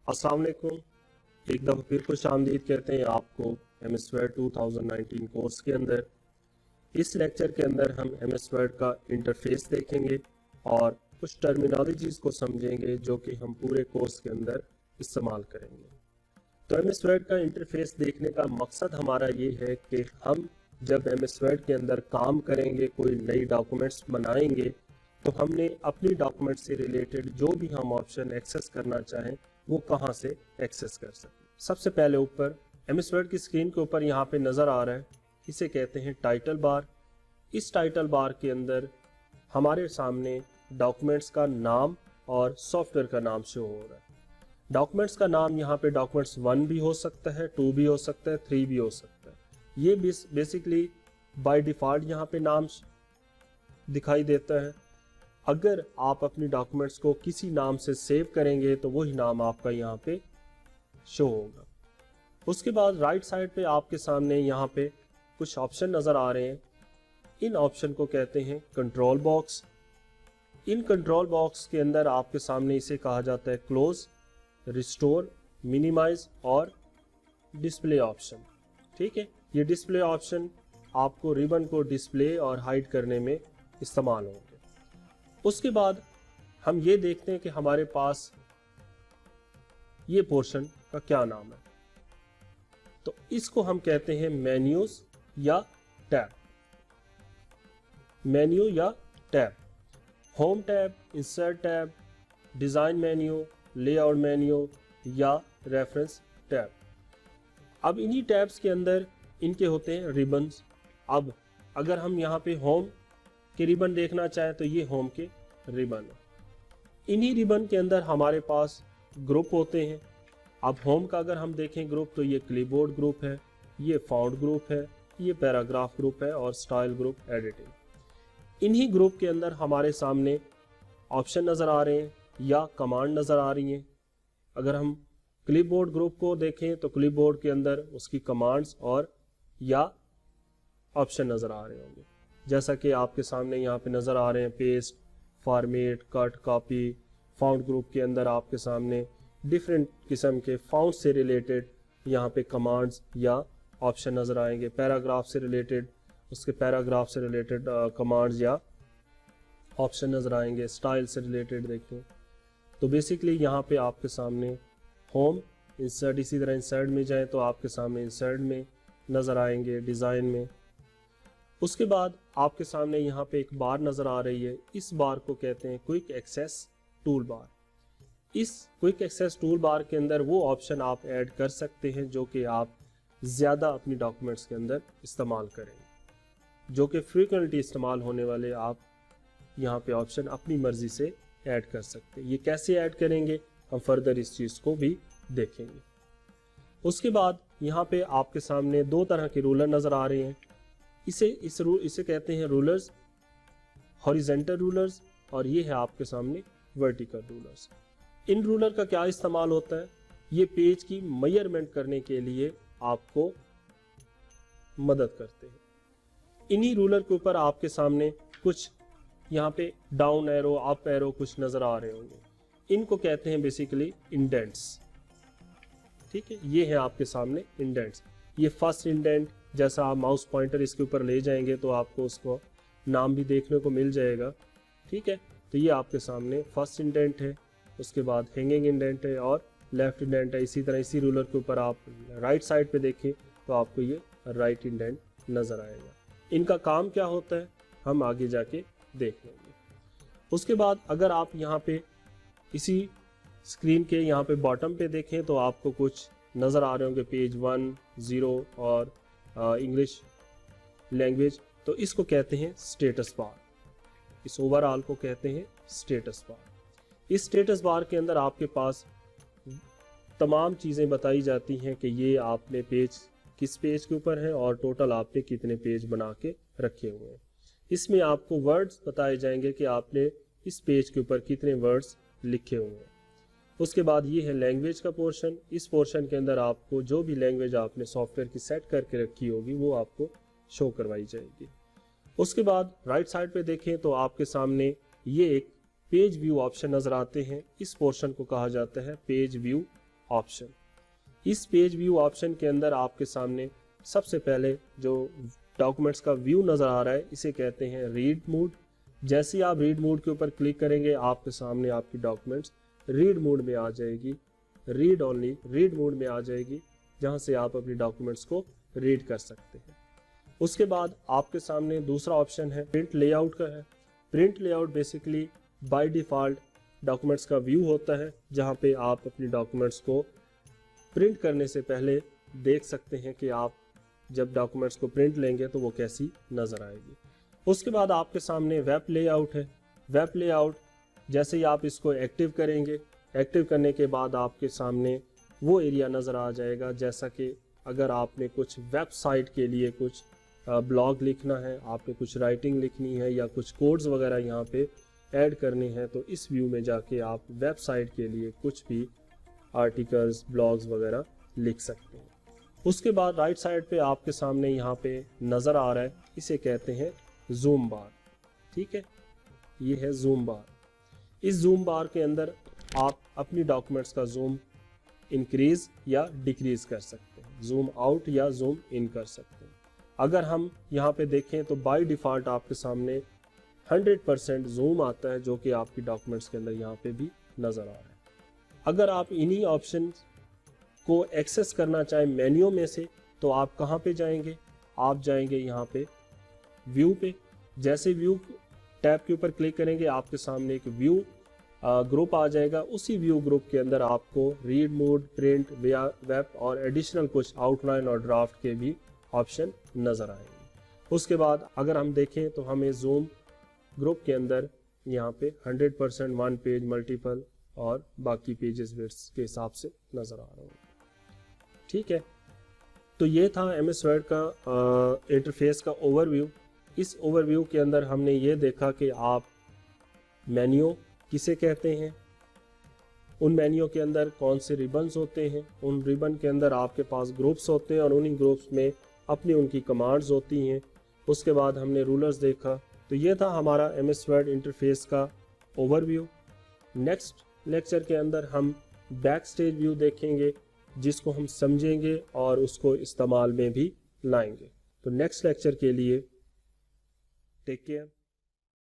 अस्सलाम वालेकुम। एक दफ़ा फिर खुश आमदीद कहते हैं आपको MS Word 2019 कोर्स के अंदर। इस लेक्चर के अंदर हम MS Word का इंटरफेस देखेंगे और कुछ टर्मिनोलॉजीज़ को समझेंगे जो कि हम पूरे कोर्स के अंदर इस्तेमाल करेंगे। तो MS Word का इंटरफेस देखने का मकसद हमारा ये है कि हम जब MS Word के अंदर काम करेंगे, कोई नई डॉक्यूमेंट्स बनाएंगे, तो हमने अपनी डॉक्यूमेंट से रिलेटेड जो भी हम ऑप्शन एक्सेस करना चाहें वो कहाँ से एक्सेस कर सकें। सबसे पहले ऊपर MS Word की स्क्रीन के ऊपर यहाँ पे नज़र आ रहा है, इसे कहते हैं टाइटल बार। इस टाइटल बार के अंदर हमारे सामने डॉक्यूमेंट्स का नाम और सॉफ्टवेयर का नाम शो हो रहा है। डॉक्यूमेंट्स का नाम यहाँ पे डॉक्यूमेंट्स 1 भी हो सकता है, 2 भी हो सकता है, 3 भी हो सकता है। ये बेसिकली बाय डिफ़ॉल्ट यहाँ पे नाम दिखाई देता है। अगर आप अपनी डॉक्यूमेंट्स को किसी नाम से सेव करेंगे तो वही नाम आपका यहाँ पे शो होगा। उसके बाद राइट साइड पे आपके सामने यहाँ पे कुछ ऑप्शन नज़र आ रहे हैं। इन ऑप्शन को कहते हैं control box. In control box के अंदर आपके सामने इसे कहा जाता है क्लोज, रिस्टोर, मिनिमाइज और डिस्प्ले ऑप्शन। ठीक है, ये डिस्प्ले ऑप्शन आपको रिबन को डिस्प्ले और हाइड करने में इस्तेमाल होंगे। उसके बाद हम ये देखते हैं कि हमारे पास ये पोर्शन का क्या नाम है। तो इसको हम कहते हैं मेन्यूज या टैब। मेन्यू या tab, home tab, insert tab, design menu, layout menu या रेफरेंस टैब। अब इन्हीं टैब्स के अंदर इनके होते हैं रिबन्स। अब अगर हम यहाँ पे होम के रिबन देखना चाहें तो ये होम के रिबन है। इन्हीं रिबन के अंदर हमारे पास ग्रुप होते हैं। अब होम का अगर हम देखें ग्रुप तो ये क्लिपबोर्ड ग्रुप है, ये फाउंड ग्रुप है, ये पैराग्राफ ग्रुप है और स्टाइल ग्रुप एडिटिंग। इन्हीं ग्रुप के अंदर हमारे सामने ऑप्शन नज़र आ रहे हैं या कमांड नज़र आ रही हैं। अगर हम क्लिपबोर्ड ग्रुप को देखें तो क्लिपबोर्ड के अंदर उसकी कमांड्स और या ऑप्शन नज़र आ रहे होंगे, जैसा कि आपके सामने यहाँ पे नज़र आ रहे हैं paste, format, cut, copy. Found group के अंदर आपके सामने डिफरेंट किस्म के फाउंड से रिलेटेड यहाँ पे कमांड्स या ऑप्शन नज़र आएंगे। पैराग्राफ से रिलेटेड उसके पैराग्राफ से रिलेटेड कमांड्स या ऑप्शन नज़र आएंगे। स्टाइल से रिलेटेड देखें तो बेसिकली यहाँ पे आपके सामने होम, इंसर्ट, इसी तरह इंसर्ट में जाएं तो आपके सामने इंसर्ट में नज़र आएंगे, डिज़ाइन में। उसके बाद आपके सामने यहाँ पे एक बार नज़र आ रही है। इस बार को कहते हैं क्विक एक्सेस टूल बार। इस क्विक एक्सेस टूल बार के अंदर वो ऑप्शन आप ऐड कर सकते हैं जो कि आप ज़्यादा अपनी डॉक्यूमेंट्स के अंदर इस्तेमाल करेंगे, जो कि फ्रीक्वेंटली इस्तेमाल होने वाले आप यहाँ पे ऑप्शन अपनी मर्ज़ी से ऐड कर सकते हैं। ये कैसे ऐड करेंगे हम फर्दर इस चीज़ को भी देखेंगे। उसके बाद यहाँ पे आपके सामने दो तरह के रूलर नज़र आ रहे हैं। इसे कहते हैं रूलर्स, हॉरिजेंटल रूलर्स, और ये है आपके सामने वर्टिकल रूलर्स। इन रूलर का क्या इस्तेमाल होता है? ये पेज की मेजरमेंट करने के लिए आपको मदद करते हैं। इन्हीं रूलर के ऊपर आपके सामने कुछ यहाँ पे डाउन एरो, अप एरो कुछ नज़र आ रहे होंगे। इनको कहते हैं बेसिकली इंडेंट्स। ठीक है, ये है आपके सामने इंडेंट्स। ये फर्स्ट इंडेंट, जैसा आप माउस पॉइंटर इसके ऊपर ले जाएंगे तो आपको उसको नाम भी देखने को मिल जाएगा। ठीक है, तो ये आपके सामने फर्स्ट इंडेंट है। उसके बाद हैंगिंग इंडेंट है और लेफ्ट इंडेंट है। इसी तरह इसी रूलर के ऊपर आप राइट साइड पे देखें तो आपको ये राइट इंडेंट नज़र आएगा। इनका काम क्या होता है हम आगे जाके देख लेंगे। उसके बाद अगर आप यहाँ पे इसी स्क्रीन के यहाँ पे बॉटम पे देखें तो आपको कुछ नज़र आ रहे होंगे, पेज 1, 0 और इंग्लिश लैंग्वेज। तो इसको कहते हैं स्टेटस बार। इस ओवरऑल को कहते हैं स्टेटस बार। इस स्टेटस बार के अंदर आपके पास तमाम चीज़ें बताई जाती हैं कि ये आपने पेज किस पेज के ऊपर है और टोटल आपने कितने पेज बना के रखे हुए हैं। इसमें आपको वर्ड्स बताए जाएंगे कि आपने इस पेज के ऊपर कितने वर्ड्स लिखे हुए हैं। उसके बाद ये है लैंग्वेज का पोर्शन। इस पोर्शन के अंदर आपको जो भी लैंग्वेज आपने सॉफ्टवेयर की सेट करके रखी होगी वो आपको शो करवाई जाएगी। उसके बाद राइट साइड पे देखें तो आपके सामने ये एक पेज व्यू ऑप्शन नज़र आते हैं। इस पोर्शन को कहा जाता है पेज व्यू ऑप्शन। इस पेज व्यू ऑप्शन के अंदर आपके सामने सबसे पहले जो डॉक्यूमेंट्स का व्यू नज़र आ रहा है इसे कहते हैं रीड मोड। जैसे ही आप रीड मोड के ऊपर क्लिक करेंगे आपके सामने आपकी डॉक्यूमेंट्स रीड मोड में आ जाएगी, रीड ओनली रीड मोड में आ जाएगी, जहां से आप अपनी डॉक्यूमेंट्स को रीड कर सकते हैं। उसके बाद आपके सामने दूसरा ऑप्शन है प्रिंट लेआउट का है। Print layout basically by default documents का व्यू होता है, जहां पे आप अपनी डॉक्यूमेंट्स को प्रिंट करने से पहले देख सकते हैं कि आप जब डॉक्यूमेंट्स को प्रिंट लेंगे तो वो कैसी नज़र आएगी। उसके बाद आपके सामने वेब लेआउट है। वेब लेआउट जैसे ही आप इसको एक्टिव करेंगे, एक्टिव करने के बाद आपके सामने वो एरिया नज़र आ जाएगा, जैसा कि अगर आपने कुछ वेबसाइट के लिए कुछ ब्लॉग लिखना है, आपने कुछ राइटिंग लिखनी है या कुछ कोड्स वगैरह यहाँ पे ऐड करने हैं, तो इस व्यू में जाके आप वेबसाइट के लिए कुछ भी आर्टिकल्स, ब्लॉग्स वगैरह लिख सकते हैं। उसके बाद राइट साइड पे आपके सामने यहाँ पे नज़र आ रहा है, इसे कहते हैं जूम बार। ठीक है, ये है जूम बार। इस जूम बार के अंदर आप अपनी डॉक्यूमेंट्स का जूम इंक्रीज या डिक्रीज कर सकते हैं, जूम आउट या जूम इन कर सकते हैं। अगर हम यहाँ पे देखें तो बाय डिफ़ॉल्ट आपके सामने 100% जूम आता है, जो कि आपकी डॉक्यूमेंट्स के अंदर यहाँ पे भी नज़र आ रहा है। अगर आप इन्हीं ऑप्शन को एक्सेस करना चाहें मेन्यू में से, तो आप कहाँ पे जाएंगे? आप जाएंगे यहाँ पे व्यू पे। जैसे व्यू टैब के ऊपर क्लिक करेंगे आपके सामने एक व्यू ग्रुप आ जाएगा। उसी व्यू ग्रुप के अंदर आपको रीड मोड, प्रिंट, वेब और एडिशनल कुछ आउटलाइन और ड्राफ्ट के भी ऑप्शन नज़र आएंगे। उसके बाद अगर हम देखें तो हमें जूम ग्रुप के अंदर यहाँ पे 100%, वन पेज, मल्टीपल और बाकी पेजेस विड्थ के हिसाब से नज़र आ रहा होगा। ठीक है, तो ये था MS वर्ड का इंटरफेस का ओवरव्यू। इस ओवरव्यू के अंदर हमने ये देखा कि आप मेन्यू किसे कहते हैं, उन मेन्यू के अंदर कौन से रिबन्स होते हैं, उन रिबन के अंदर आपके पास ग्रुप्स होते हैं और उन्हीं ग्रुप्स में अपनी उनकी कमांड्स होती हैं। उसके बाद हमने रूलर्स देखा। तो ये था हमारा MS वर्ड इंटरफेस का ओवरव्यू। नेक्स्ट लेक्चर के अंदर हम बैक स्टेज व्यू देखेंगे, जिसको हम समझेंगे और उसको इस्तेमाल में भी लाएंगे। तो नेक्स्ट लेक्चर के लिए टेक केयर।